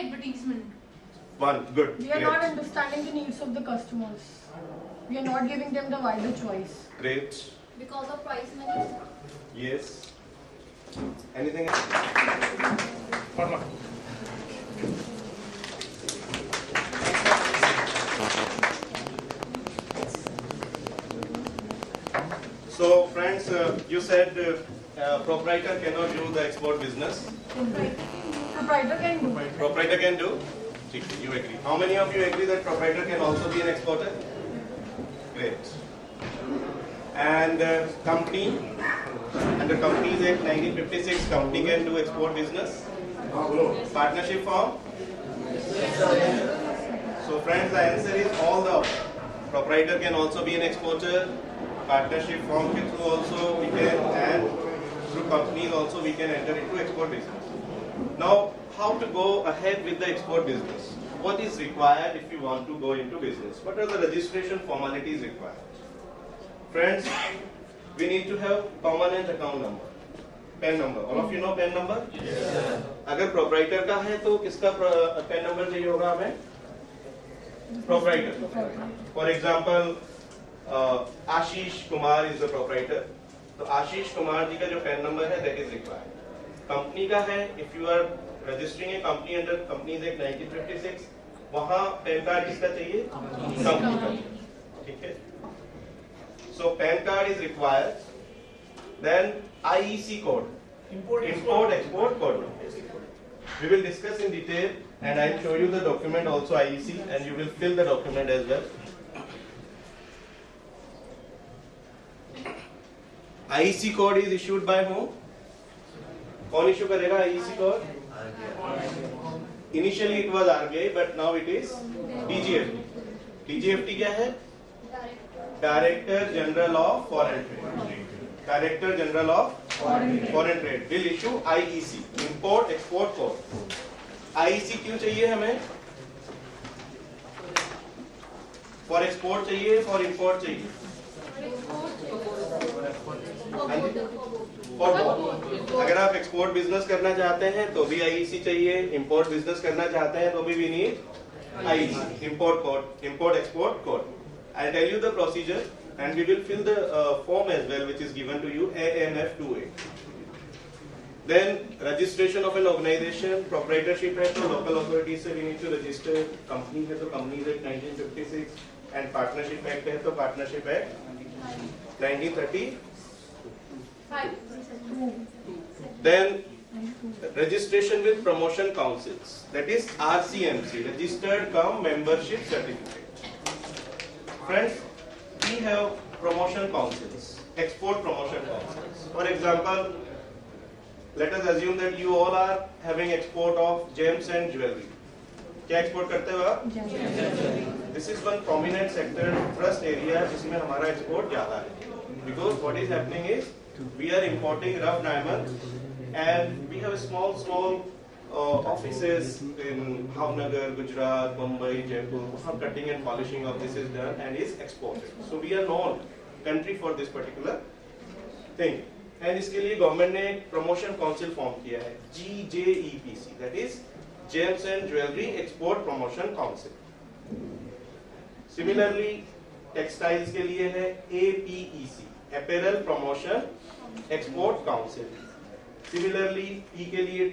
advertisement. One, good. We are Great. not understanding the needs of the customers. We are not giving them the wider choice. Great. Because of price money. Yes. Anything else? So friends, you said proprietor cannot do the export business. Proprietor can do. Proprietor can do? You agree. How many of you agree that proprietor can also be an exporter? Great. And company, under Companies Act 1956, company can do export business. Partnership form? So friends, the answer is all the proprietor can also be an exporter. Partnership form के through also we can, and through companies also we can enter into export business. Now, how to go ahead with the export business? What is required if you want to go into business? What are the registration formalities required? Friends, we need to have permanent account number, PAN number. All of you know PAN number? Yes. अगर proprietor का है तो किसका PAN number चाहिए होगा हमें? Proprietor. For example, Ashish Kumar is the proprietor. तो आशीष कुमार जी का जो PAN number है that is required. कंपनी का है, if you are registering a company under Companies Act 1956, वहाँ PAN card किसका चाहिए? कंपनी का. ठीक है? So PAN card is required. Then IEC code, import export code. We will discuss in detail, and I'll show you the document also IEC, and you will fill the document as well. IEC code is issued by whom? कौन issue करेगा IEC code? Initially it was RBI, but now it is DGFT. DGFT क्या है? Director General of Foreign Trade. Director General of Foreign Trade will issue IEC, Import Export Code. IEC क्यों चाहिए हमें? For export चाहिए, for import चाहिए? अगर आप export business करना चाहते हैं तो भी आईईसी चाहिए, इंपोर्ट बिजनेस करना चाहते हैं तो भी we need IEC, import code, import export code. I tell you the procedure and we will fill the form as well which is given to you, ANF2A. Then registration of an organisation, proprietorship है तो local authority से we need to register, company है तो companies act 1956 and partnership act है तो partnership act 1930. Then registration with promotion councils, that is RCMC, registered cum membership certificate. Friends, we have promotion councils, export promotion councils. For example, let us assume that you all are having export of gems and jewelry. क्या export करते हो आप? This is one prominent sector, trust area जिसमें हमारा export ज्यादा है. Because what is happening is we are importing rough diamonds and we have small offices in Bhavnagar, Gujarat, Mumbai, Jaipur. Where cutting and polishing of this is done and is exported. So we are known country for this particular thing. And इसके लिए government ने एक promotion council form किया है, GJEPC, that is Gems and Jewelry Export Promotion Council. Similarly, textiles के लिए है APEC, Apparel Promotion Export Council. Similarly, P के लिए